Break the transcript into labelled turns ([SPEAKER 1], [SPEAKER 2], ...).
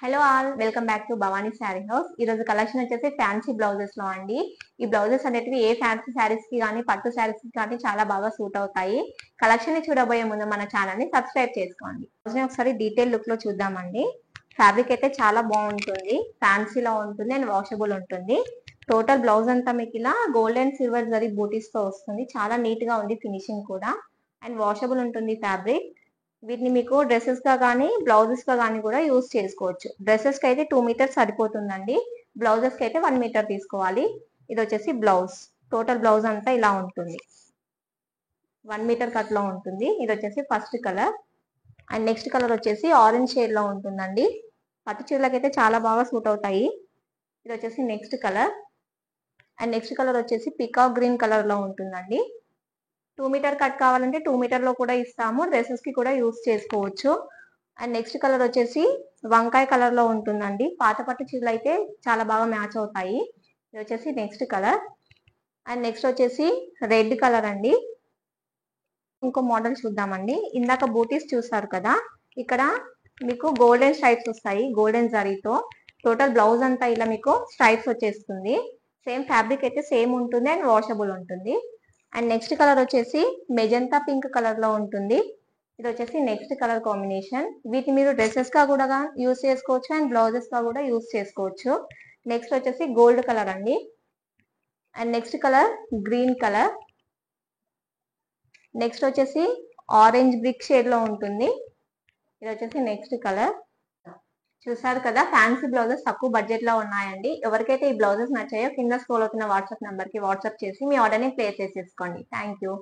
[SPEAKER 1] Hello all, welcome back to Bhavani sari house. ఈ రోజు collection వచ్చేసి ఫ్యాన్సీ బ్లౌజెస్ లో అండి. ఈ బ్లౌజెస్ అనేటివి ఏ ఫ్యాన్సీ శారీస్ కి కానీ పట్టు శారీస్ కి కానీ చాలా బాగా సూట్ అవుతాయి. కలెక్షన్ ని చూడబోయే ముందు మన ఛానల్ ని సబ్స్క్రైబ్ చేసుకోండి. ఒకసారి డీటెయిల్ లుక్ లో చూద్దామండి. ఫ్యాబ్రిక్ అయితే చాలా బాగుంటుంది, ఫ్యాన్సీలో ఉంటుంది అండ్ వాషబుల్ ఉంటుంది. టోటల్ బ్లౌజ్ అంతా మీకు ఇలా గోల్డ్ అండ్ సిల్వర్ జరీ బూటీస్ తో వస్తుంది. చాలా నీట్ గా ఉంది ఫినిషింగ్ కూడా, అండ్ వాషబుల్ ఉంటుంది ఫ్యాబ్రిక్. వీటిని మీకు డ్రెస్సెస్ గా కానీ బ్లౌజెస్ గా కానీ కూడా యూజ్ చేసుకోవచ్చు. డ్రెస్సెస్ కి అయితే 2 మీటర్స్ సరిపోతుందండి. బ్లౌజెస్ కి అయితే 1 మీటర్ తీసుకోవాలి. ఇది వచ్చేసి బ్లౌజ్. టోటల్ బ్లౌజ్ అంతా ఇలా ఉంటుంది, 1 మీటర్ కట్ లో ఉంటుంది. ఇది వచ్చేసి first colour, and next colour వచ్చేసి ఆరెంజ్ షేడ్ లో ఉంటుందండి. పట్టు చీరలకు అయితే చాలా బాగా సూట్ అవుతాయి. ఇది వచ్చేసి next colour, and next colour వచ్చేసి పికాక్ గ్రీన్ కలర్ లో ఉంటుందండి. 2 మీటర్ కట్ కావాలంటే 2 మీటర్ లో కూడా ఇస్తాము, డ్రెస్సెస్ కి కూడా యూస్ చేసుకోవచ్చు. అండ్ నెక్స్ట్ కలర్ వచ్చేసి వంకాయ కలర్ లో ఉంటుందండి. పాత పట్టు చీరలు అయితే చాలా బాగా మ్యాచ్ అవుతాయి. ఇది వచ్చేసి నెక్స్ట్ కలర్, అండ్ నెక్స్ట్ వచ్చేసి రెడ్ కలర్ అండి. ఇంకో మోడల్ చూద్దామండి. ఇందాక బూటీస్ చూసారు కదా, ఇక్కడ మీకు గోల్డెన్ స్ట్రైప్స్ వస్తాయి గోల్డెన్ జరీతో. టోటల్ బ్లౌజ్ అంతా ఇలా మీకు స్ట్రైప్స్ వచ్చేస్తుంది. సేమ్ ఫ్యాబ్రిక్ అయితే సేమ్ ఉంటుంది అండ్ వాషబుల్ ఉంటుంది. అండ్ నెక్స్ట్ కలర్ వచ్చేసి మెజంతా పింక్ కలర్ లో ఉంటుంది. ఇది వచ్చేసి నెక్స్ట్ కలర్ కాంబినేషన్. వీటిని మీరు డ్రెస్సెస్ గా కూడా యూస్ చేసుకోవచ్చు అండ్ బ్లౌజెస్ గా కూడా యూస్ చేసుకోవచ్చు. నెక్స్ట్ వచ్చేసి గోల్డ్ కలర్ అండి, and next colour green colour. Next వచ్చేసి ఆరెంజ్ బ్రిక్ షేడ్ లో ఉంటుంది. ఇది వచ్చేసి నెక్స్ట్ కలర్. చూసారు కదా, ఫ్యాన్సీ బ్లౌజెస్ తక్కువ బడ్జెట్ లో ఉన్నాయండి. ఎవరికైతే ఈ బ్లౌజెస్ నచ్చాయో కింద స్క్రోల్ అవుతున్న వాట్సాప్ నెంబర్ కి వాట్సాప్ చేసి మీ ఆర్డర్ ని ప్లేస్ చేసేసుకోండి. Thank you.